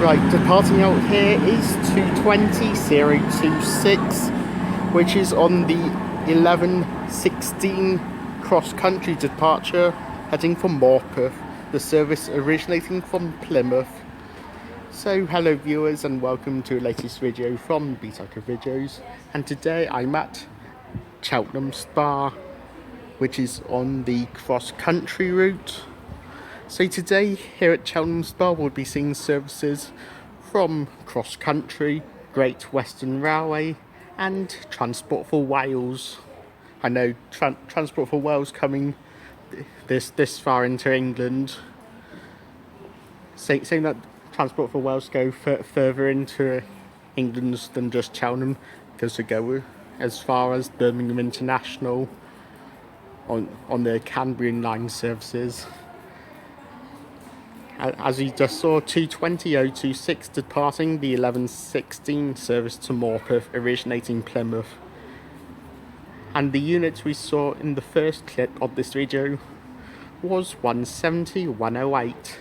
Right, departing out here is 220.026, which is on the 11:16 cross-country departure heading for Morpeth, the service originating from Plymouth. So hello viewers and welcome to the latest video from Bitucker Videos, and today I'm at Cheltenham Spa, which is on the cross-country route. So today here at Cheltenham Spa we'll be seeing services from Cross Country, Great Western Railway and Transport for Wales. I know Transport for Wales coming this far into England. Saying that Transport for Wales go further into England than just Cheltenham, because they go as far as Birmingham International on the Cambrian line services. As you just saw, 220.026 departing the 11:16 service to Morpeth, originating Plymouth. And the unit we saw in the first clip of this video was 170.108,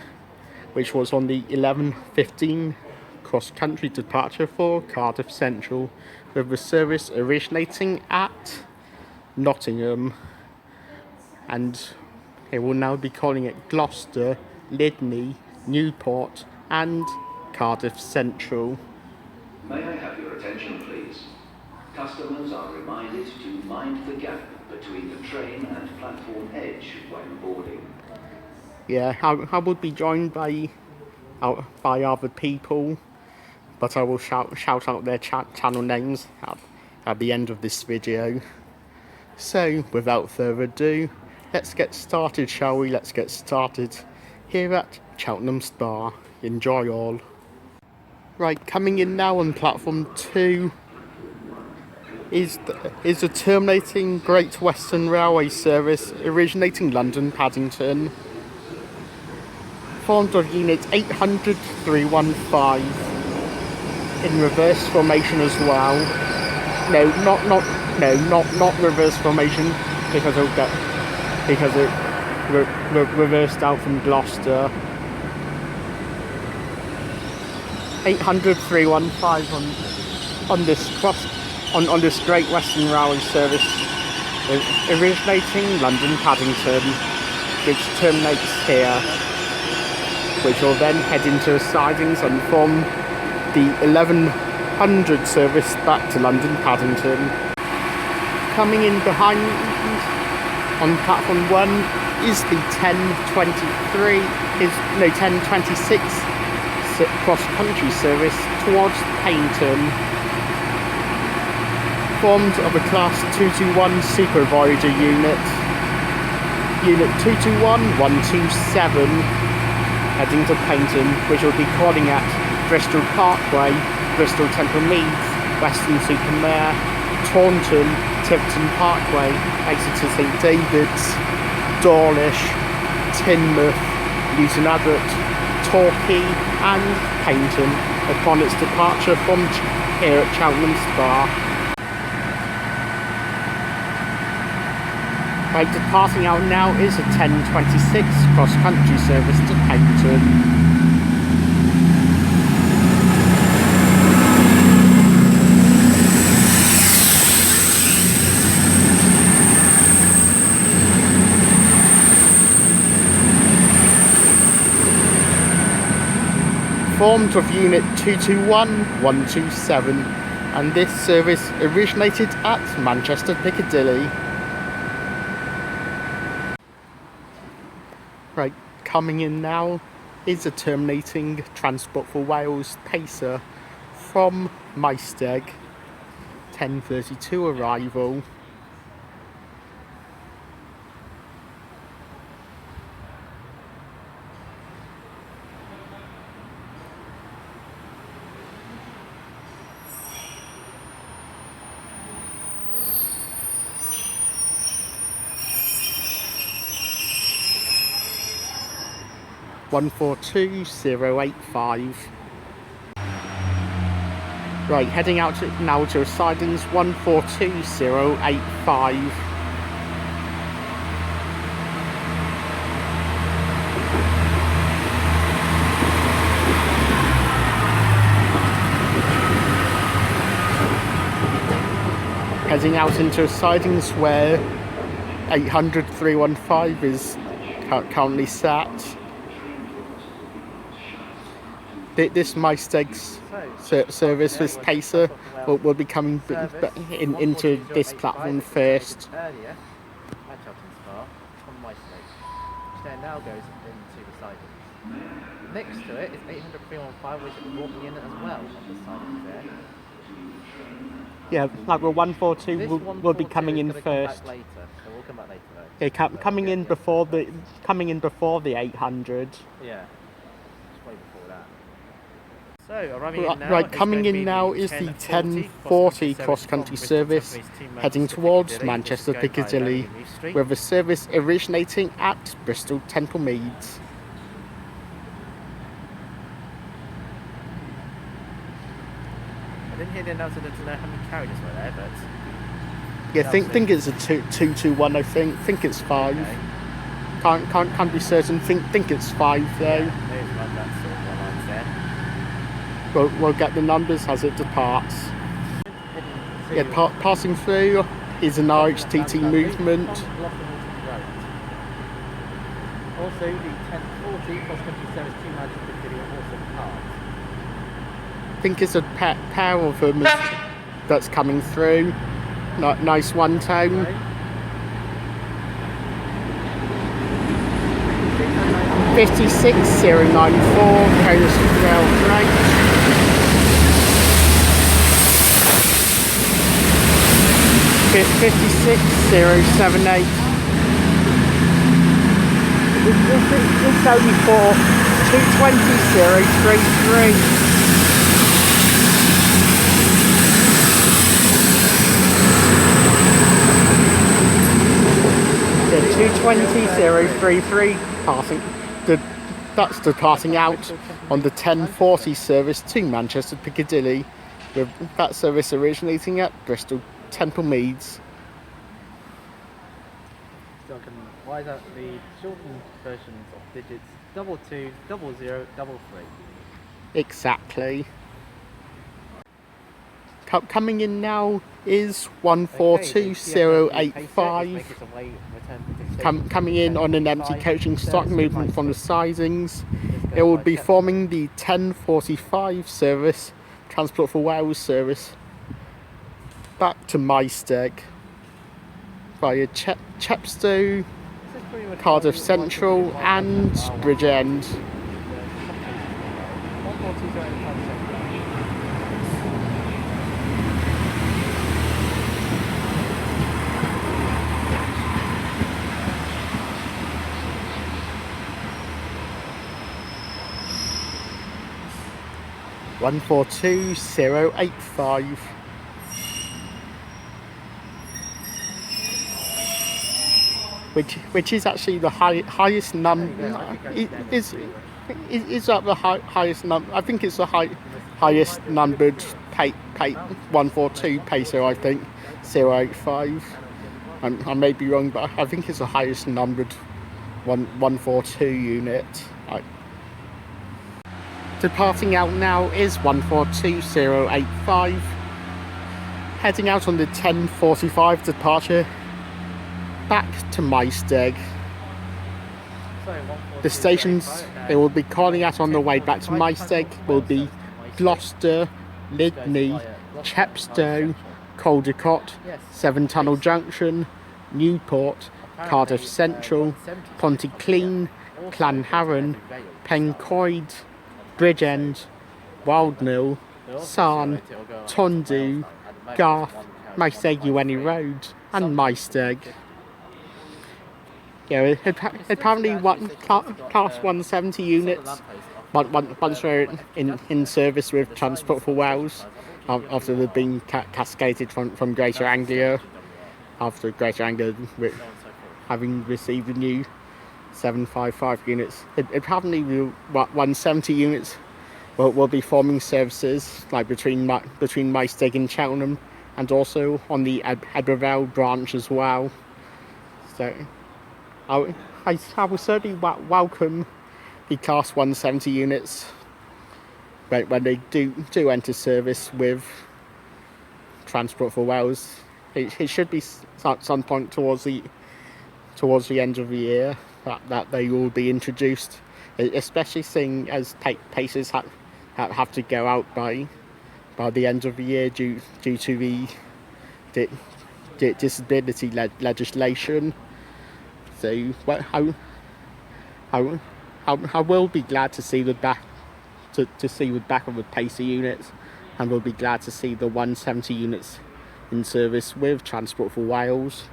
which was on the 11:15 cross-country departure for Cardiff Central, with the service originating at Nottingham. And it will now be calling it Gloucester, Lydney, Newport and Cardiff Central. May I have your attention please? Customers are reminded to mind the gap between the train and platform edge when boarding. Yeah, I would be joined by other people, but I will shout out their channel names at the end of this video. So without further ado, let's get started, shall we? Let's get started here at Cheltenham Spa. Enjoy all. Right, coming in now on platform 2 is a terminating Great Western Railway service originating London Paddington, formed of unit 800-315 in reverse formation as well. No, not reverse formation, because it reversed out from Gloucester. 800-315 on this Great Western Railway service originating London Paddington, which terminates here, which will then head into sidings and form the 1100 service back to London Paddington. Coming in behind on platform 1 is the 1026 cross-country service towards Paignton, formed of a class 221 supervisor unit 221127, heading to Paignton, which will be calling at Bristol Parkway, Bristol Temple Meads, Weston-super-Mare, Taunton, Tiverton Parkway, Exeter St David's, Dawlish, Teignmouth, Luton Abbot, Torquay and Paignton upon its departure from here at Cheltenham Spa. Right, departing out now is a 1026 cross-country service to Paignton. Formed of unit 221127, and this service originated at Manchester Piccadilly. Right, coming in now is a terminating Transport for Wales Pacer from Maesteg, 10:32 arrival. One 142.085. Right, heading out now to sidings 142.085. heading out into sidings where 800 315 is currently sat. This Maesteg's service, this pacer, will be coming into this platform first. Earlier at Cheltenham Spa from Maesteg, which then now goes into the sidings. Next to it is 800 315, which is walking in as well on the sidings there. Yeah, like the 142 will be coming in first. first. Later, so we'll come back later though. Yeah, coming in before the 800. Yeah, just way before that. So arriving in now. Right, coming in now is the 1040 cross-country service heading towards Manchester Piccadilly, with a service originating at Bristol Temple Meads. I didn't hear the announcer to know how many carriages were there, but Yeah, think it's a 221. I think it's 5. okay. Can't be certain. Think it's 5 though. Yeah, there's like that sort of lines there. We'll get the numbers as it departs. Yeah, passing through is an RHTT movement. Also, the 1040 cross-country service to Manchester Piccadilly will also depart. I think it's a pair of them that's coming through. Nice one tone. Right. 56094 Coast Rail Freight. 56078. It's only for 220033. The 220033 passing. That's departing out on the 1040 service to Manchester Piccadilly, with that service originating at Bristol Temple Meads. Duncan, why is that the shortened versions of digits 22, 00, 33? Exactly. Coming in now is 142085. Coming in on an empty coaching stock movement from the sidings. It will be forming the 1045 service, Transport for Wales service, back to Maesteg via Chepstow, Cardiff Central and Bridgend. 142085. Which is actually the highest number. Is that the highest number? I think it's the highest numbered 142 pacer. I think 085. I may be wrong, but I think it's the highest numbered 142 unit. Departing out now is 142085. Heading out on the 1045 departure back to Maesteg. The stations it will be calling at on the way back to Maesteg will be Gloucester, Lydney, Chepstow, Caldecott, Seven Tunnel Junction, Newport, Cardiff Central, Pontyclean, Clanharan, Pencoed, Bridgend, Wildmill, Sarn, Tondu, Garth, Maesteg Ueni Road and Maesteg. Yeah, apparently class 170 units once they're in service with Transport for Wales, after they've been cascaded from Greater Anglia, after Greater Anglia having received the new 755 units. Apparently 170 units will be forming services like between Maesteg and Cheltenham, and also on the Ebervale branch as well. So I will certainly welcome the Class 170 units when they do enter service with Transport for Wales it should be some point towards the end of the year that they will be introduced, especially seeing as paces have to go out by the end of the year due to the disability legislation. So I will be glad to see the back of the pacer units, and we'll be glad to see the 170 units in service with Transport for Wales.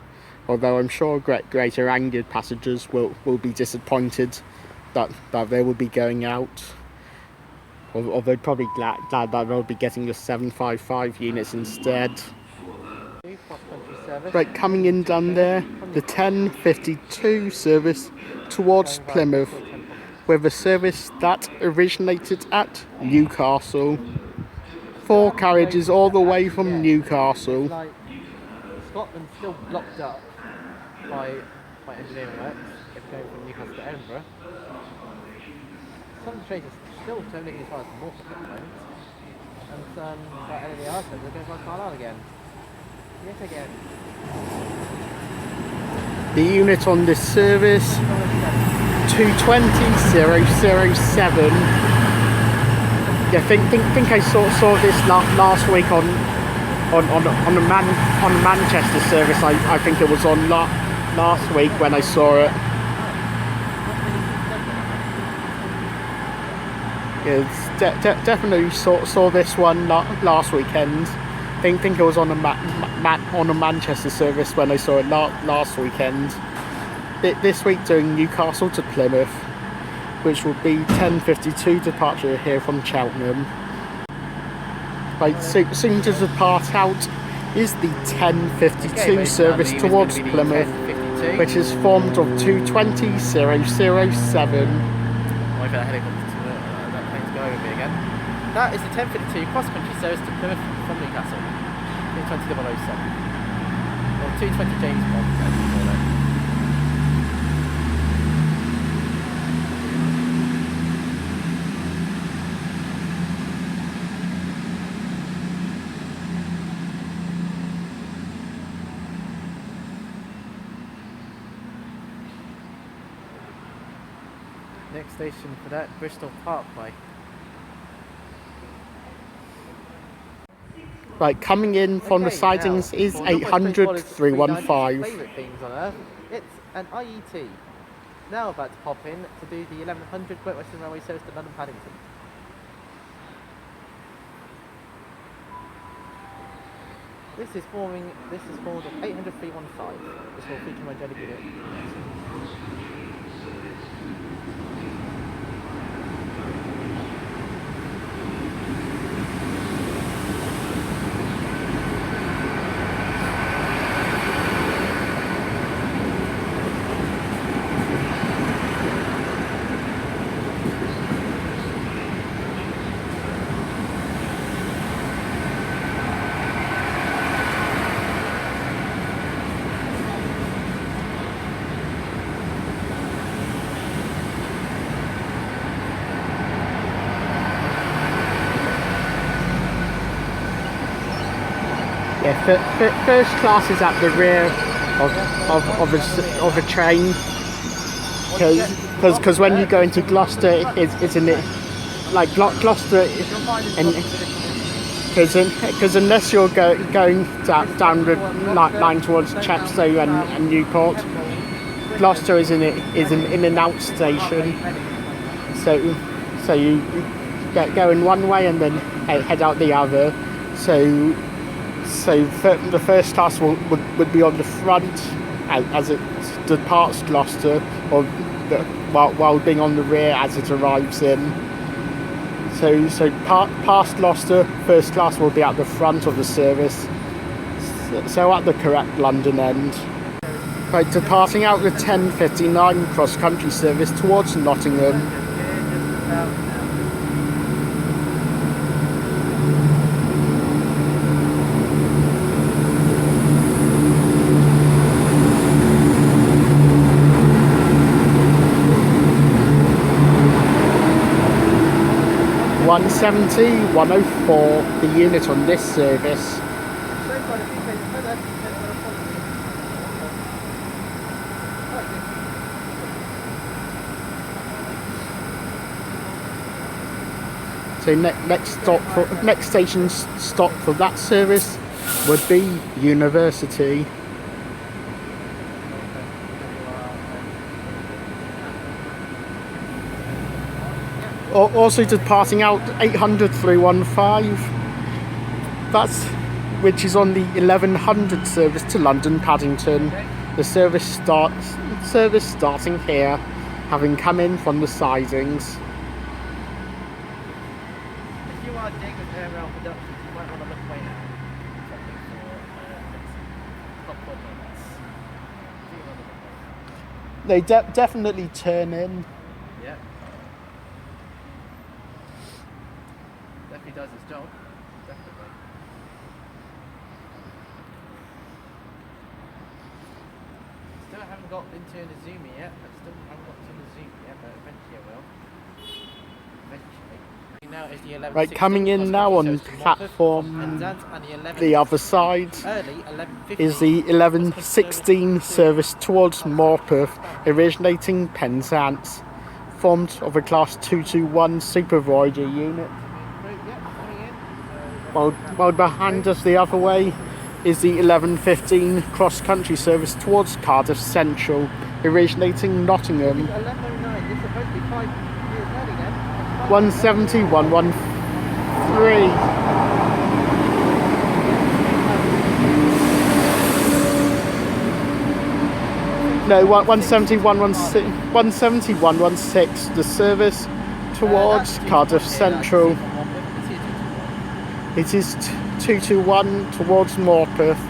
Although I'm sure Greater Anglia passengers will be disappointed that they will be going out. Or they're probably glad that they'll be getting the 755 units instead. Right, coming in down there, the 1052 service towards Plymouth, with a service that originated at Newcastle. 4 carriages all the way from Newcastle. Like Scotland's still blocked up by engineering works if going from Newcastle to Edinburgh. Some trains are still turning as far as Norfolk at the moment. And some LDR said they're going by Carlisle again. Yet again. The unit on this service, 220-007. Yeah, think I saw this last week on the Manchester service. I think it was on last week when I saw it. Yeah, definitely saw this one last weekend. Think it was on the Manchester service when I saw it last weekend. This week doing Newcastle to Plymouth, which will be 10:52 departure here from Cheltenham. Right, soon to depart out is the 10:52 service towards Plymouth, which is formed of 220-007. That is the 10:52 cross-country service to Plymouth from Newcastle. 220-007. Or 220 James Bond, as you call it. Next station for that, Bristol Parkway. Right, coming in from the sidings is 800-315. Favourite things on earth. It's an IET. Now about to pop in to do the 1100 Great Western Railway service to London Paddington. This is formed of 800-315. This will feature my jelly unit. Yeah, first class is at the rear of a train, because when you go into Gloucester, it's in it like Gloucester, because unless you're going down the line towards Chepstow and Newport, Gloucester is in an out station, so you go in one way and then head out the other. So the first class would be on the front as it departs Gloucester, or while being on the rear as it arrives in. So past Gloucester, first class will be at the front of the service, so at the correct London end. Right, departing out the 10:59 cross-country service towards Nottingham. (170-104), the unit on this service. So next station stop for that service would be University. Also departing out 800 315. That's which is on the 1100 service to London Paddington. The service starting here, having come in from the sidings. If you are digging with air rail productions, you might want to look away now. They definitely turn in. Yeah. Definitely does its job. Definitely. Still haven't got into the Zoom yet. But eventually I will. Eventually. Now is the 11. Right, coming in now on platform the other side is the 11:16 service towards Morpeth, originating Penzance, formed of a class 221 supervisor unit. While behind us the other way is the 11:15 cross-country service towards Cardiff Central, originating Nottingham. 11:09. This is supposed to be 5 years early then. 170 113. No, 170 116. 170 116. The service towards Cardiff Central. It is 221 towards Morpeth. I'm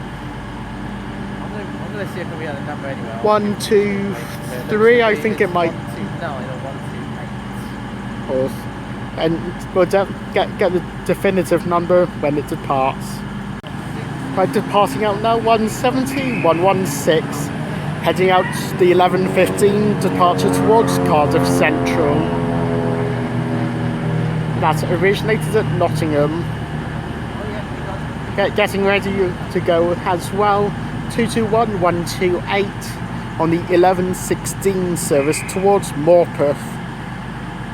going to see if we have a number anyway. 123, I think it might. 129 or 128. And we'll get the definitive number when it departs. Right, departing out now, 170 116, heading out the 11:15 departure towards Cardiff Central. That originated at Nottingham. Getting ready to go as well, 221 128 on the 11:16 service towards Morpeth,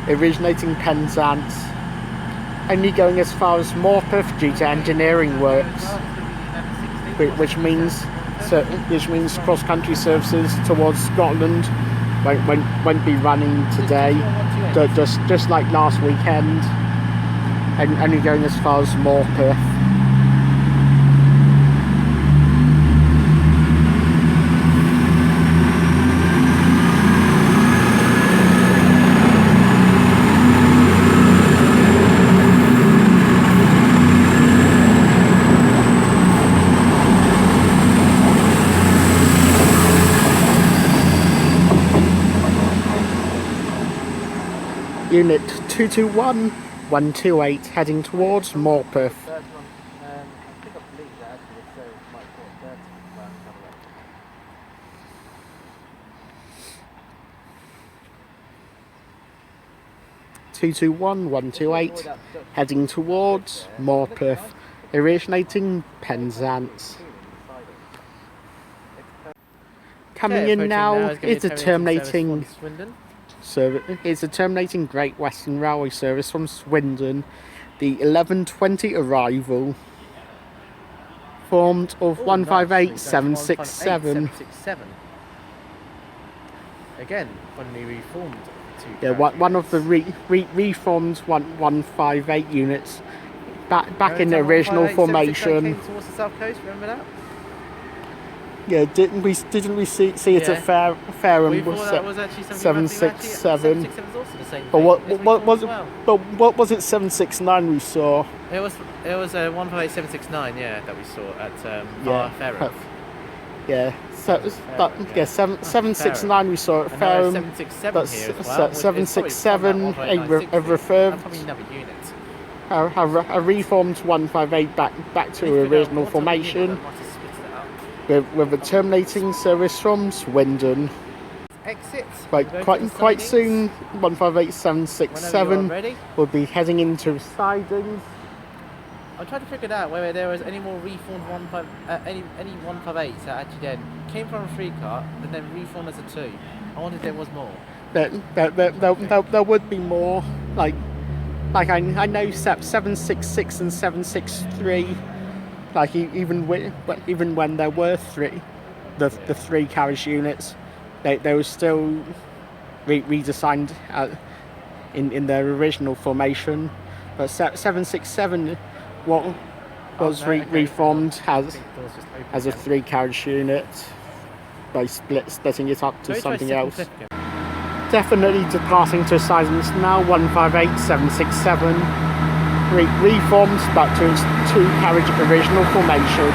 originating Penzance, only going as far as Morpeth due to engineering works, which means cross-country services towards Scotland won't be running today, just like last weekend, and only going as far as Morpeth. Unit 221 128 heading towards Morpeth. I think I believe that actually, so it might put 30. Well, have a look. 221 128 heading towards Morpeth, originating Penzance. Coming in now is a terminating Great Western Railway service from Swindon, the 11:20 arrival, formed of 158 767. Again, when we reformed two. Yeah, one of the reformed 158 units back in the original formation. Came towards the south coast, remember that? Yeah, didn't we see it at Fareham? We thought that was actually 767. 767 was also the same thing. But what was it 769 we saw? It was 158 769, yeah, that we saw at Fareham. Yeah, 769 we saw at Fareham. 767 That's here as well. 767 a refurbed. Probably another unit. A reformed 158 back to original formation. With a terminating service from Swindon. Exit. Right, quite soon, 158 767 will be heading into sidings. I'm trying to figure out whether there was any more reformed any 158s that actually then came from a 3 car and then reformed as a 2. I wonder if there was more. There would be more. Like like I know 766 and 763, like even when there were the three carriage units, they were still redesigned in their original formation. But 767 was reformed as a three carriage unit by splitting it up to something else. Definitely departing to sidings now, 158767, reformed back to its two carriage original formation.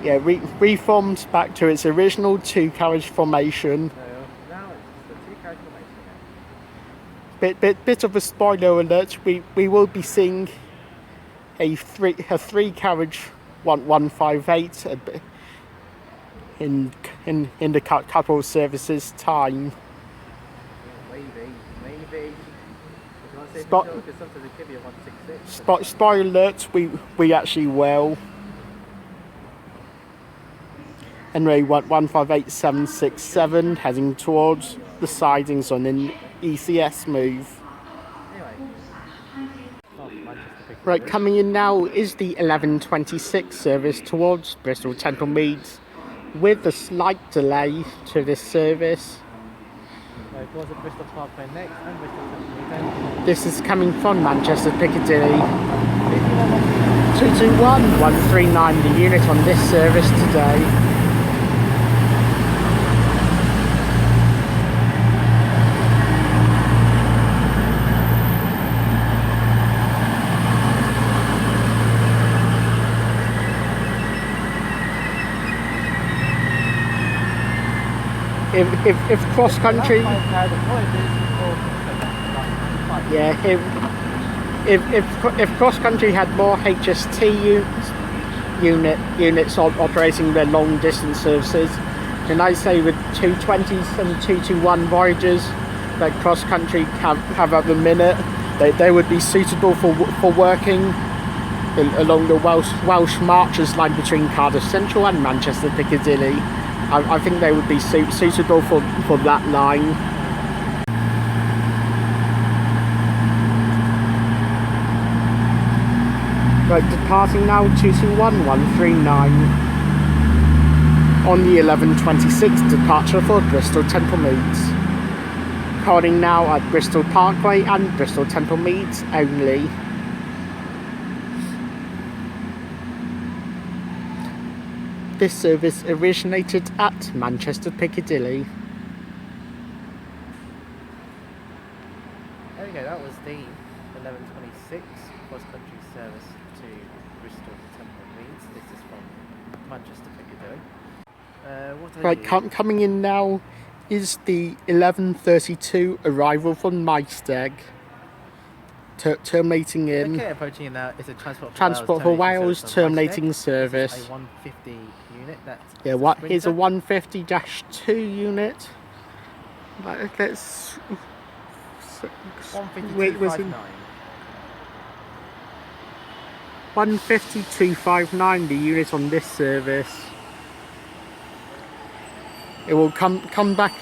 Yeah, reformed back to its original two carriage formation. Now it's the two carriage formation. Bit of a spoiler alert. We will be seeing a three carriage 158 in the couple services time. Maybe. Spoiler alert. We actually will. Anyway, 158767 heading towards the sidings on an ECS move. Right, coming in now is the 1126 service towards Bristol Temple Meads, with a slight delay to this service. Bristol Parkway next and Bristol Temple Meads. This is coming from Manchester Piccadilly. 221139, the unit on this service today. If cross country, yeah, if cross country had more HST units operating their long distance services, then I say with 220s and 221 voyages that cross country have at the minute, they would be suitable for working along the Welsh Marchers line between Cardiff Central and Manchester Piccadilly. I think they would be suitable for that line. Right, departing now 221139 on the 1126 departure for Bristol Temple Meads. Calling now at Bristol Parkway and Bristol Temple Meads only. This service originated at Manchester Piccadilly. There we go, that was the 1126 cross-country service to Bristol Temple Meads. This is from Manchester Piccadilly. Coming in now is the 1132 arrival from Maesteg. Terminating in. Okay, approaching in now is a Transport for Wales terminating service. A 150 unit. Yeah, what is a 150-2 unit? Let's. 15259, the unit on this service. It will come back.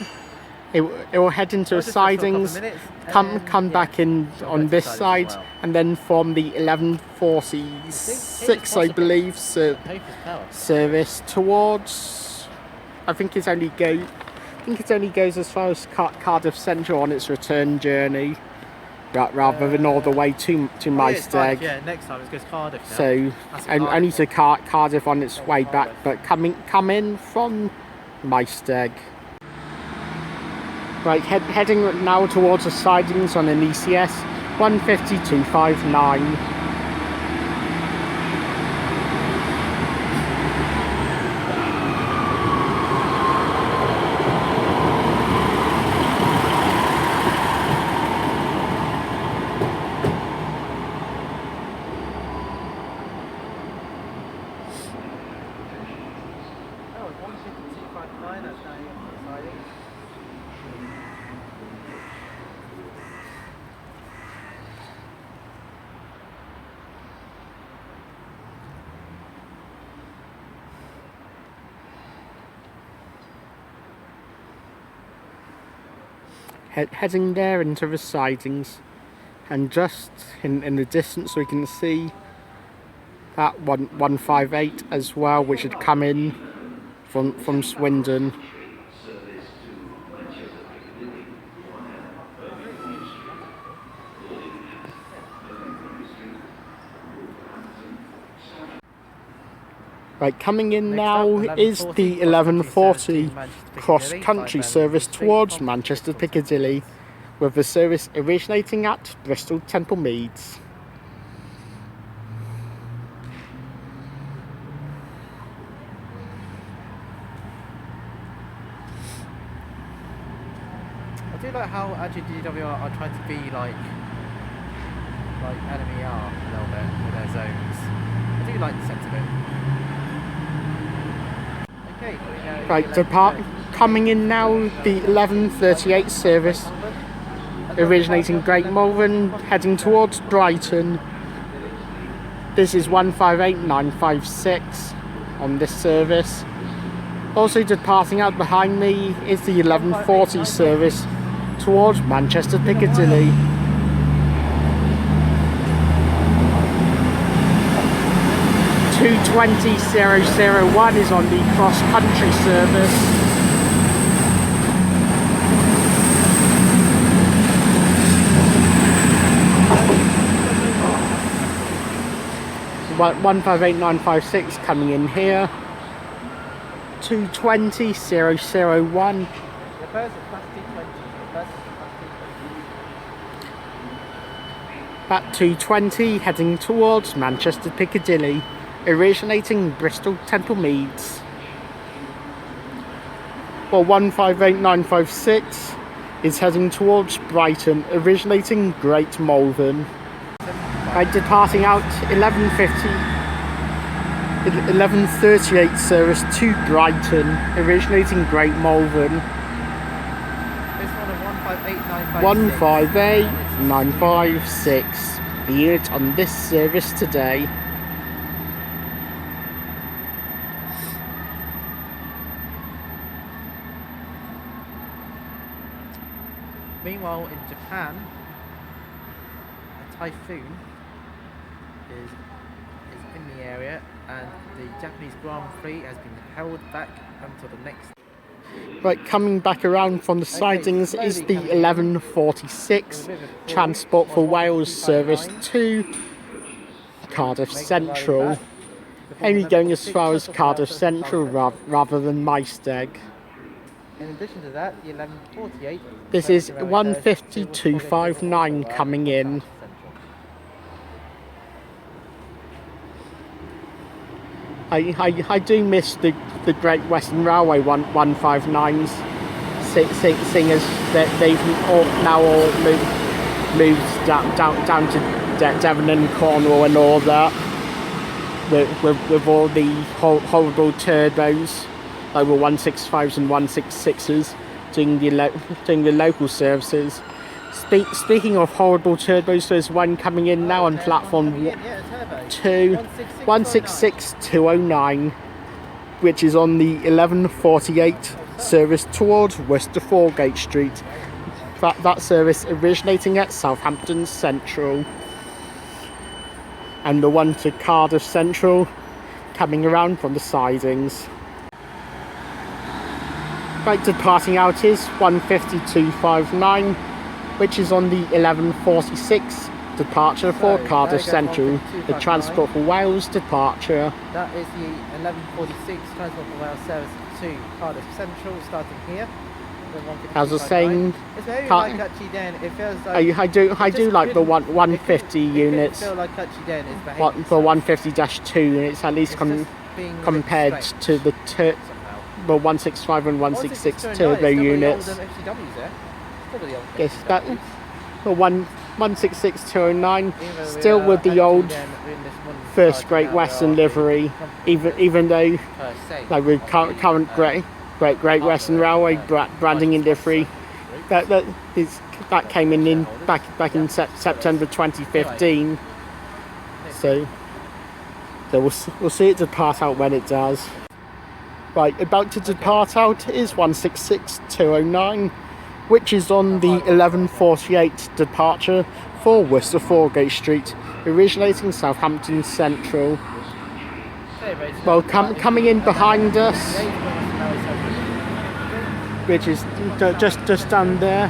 It will head into sidings, come back in on this side, and then form the 1146, I believe, service towards. I think it only goes as far as Cardiff Central on its return journey, rather than all the way to Maesteg. Yeah, next time it goes Cardiff now. So only to Cardiff on its way back, but come in from Maesteg. Right, heading now towards the sidings on an ECS 15259. heading there into the sidings, and just in the distance we can see that 158 as well, which had come in from Swindon. Right, coming in now is the 1140 cross-country service towards Manchester Piccadilly, with the service originating at Bristol Temple Meads. I do like how actually DW are trying to be like enemy are a little bit with their zones. I do like the sentiment. Okay, Right, coming in now, the 1138 service originating Great Malvern, heading towards Brighton. This is 158956 on this service. Also departing out behind me is the 1140 service towards Manchester Piccadilly. 220.001 is on the cross-country service. Well, 158956 coming in here. 220.001. At 220 heading towards Manchester Piccadilly, originating Bristol Temple Meads. Well, 158956 is heading towards Brighton, originating Great Malvern. Right, departing out 1138 service to Brighton, originating Great Malvern. This one of 158956, the unit on this service today. Meanwhile, in Japan, a typhoon is in the area, and the Japanese Grand Prix has been held back until the next. Right, coming back around from the sidings is the 1146 Transport for Wales service to Cardiff Central. Only going as far as Cardiff Central rather than Maesteg. In addition to that, the 1148. This is 152.59 coming in. I do miss the Great Western Railway 159s, seeing as they've now all moved down to Devon and Cornwall and all that, with all the horrible turbos, over 165s and 166s, doing the local services. Speaking of horrible turbos, there's one coming in now on platform 2, 166209, which is on the 1148 service towards Worcester Foregate Street. That service originating at Southampton Central. And the one to Cardiff Central coming around from the sidings. Right, departing out is 152.59, which is on the 1146 departure for Cardiff Central, the Transport for Wales departure. That is the 1146 Transport for Wales service to Cardiff Central, starting here. As I was saying, it's very like actually then it feels like I do like the 150 units. Feel like actually then it's The 150-2 units, at least compared to the 165 and 166 turbo units. Yes, that the 166209 still with the old first Great Western livery, even though like with current Great Western Railway branding and livery, that came in back in September 2015. So we'll see it depart out when it does. Right, about to depart out is 166209, which is on the 11:48 departure for Worcester Foregate Street, originating Southampton Central. Well, coming in behind us, which is just down there,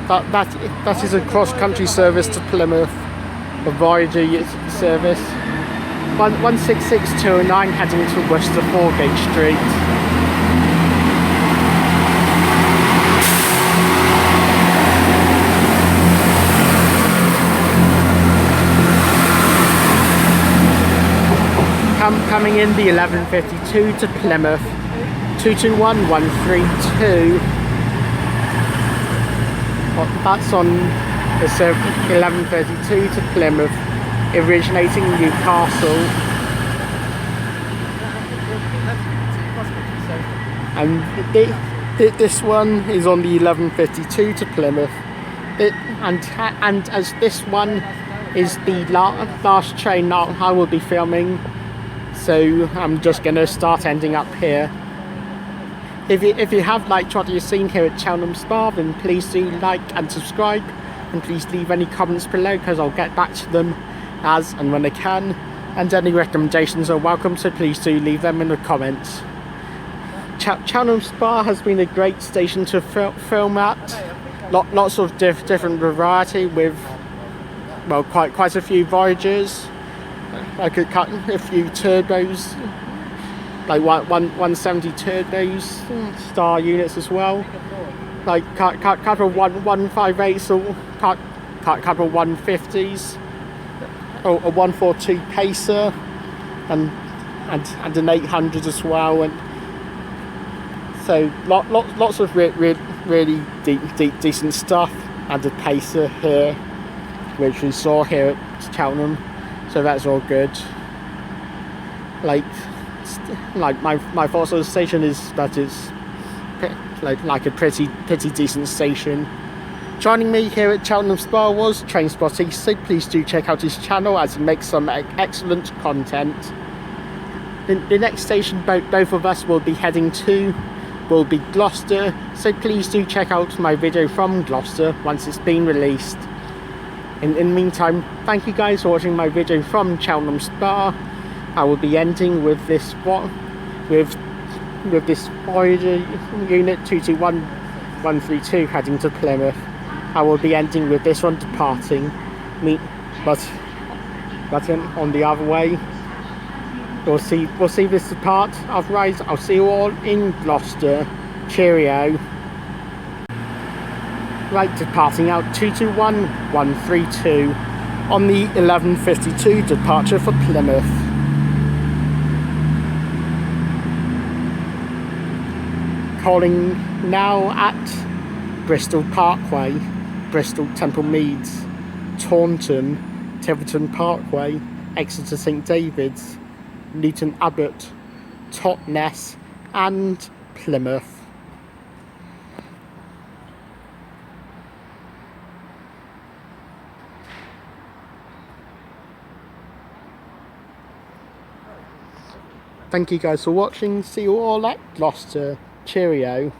that is a cross-country service to Plymouth, a Voyager service. 16629 heading to Worcester Foregate Street. Coming in the 11:52 to Plymouth, 221132. That's on the 11:32 to Plymouth, originating Newcastle. And this one is on the 11:52 to Plymouth. And as this one is the last train I will be filming, so I'm just gonna start ending up here. If you have liked what you've seen here at Cheltenham Spa, then please do like and subscribe, and please leave any comments below, because I'll get back to them as and when I can, and any recommendations are welcome, so please do leave them in the comments. Cheltenham Spa has been a great station to film at. Lots of different variety, with, well, quite a few Voyagers. I could cut a few turbos, like 170 turbos, star units as well, like couple of 158s or couple of 150s, or a 142 pacer, and an 800 as well, and so lots of really decent stuff, and a pacer here, which we saw here at Cheltenham. So that's all good. Like my thoughts on the station is that it's like a pretty decent station. Joining me here at Cheltenham Spa was TrainSpot East, so please do check out his channel, as he makes some excellent content. The next station both of us will be heading to will be Gloucester, so please do check out my video from Gloucester once it's been released. In the meantime, thank you guys for watching my video from Cheltenham Spa. I will be ending with this Voyager unit 221132 heading to Plymouth. I will be ending with this one departing, but on the other way. We'll see this depart. Otherwise, I'll see you all in Gloucester. Cheerio. Right, departing out 221132 on the 11:52 departure for Plymouth. Calling now at Bristol Parkway, Bristol Temple Meads, Taunton, Tiverton Parkway, Exeter St David's, Newton Abbot, Totnes and Plymouth. Thank you guys for watching. See you all at Gloucester. Cheerio.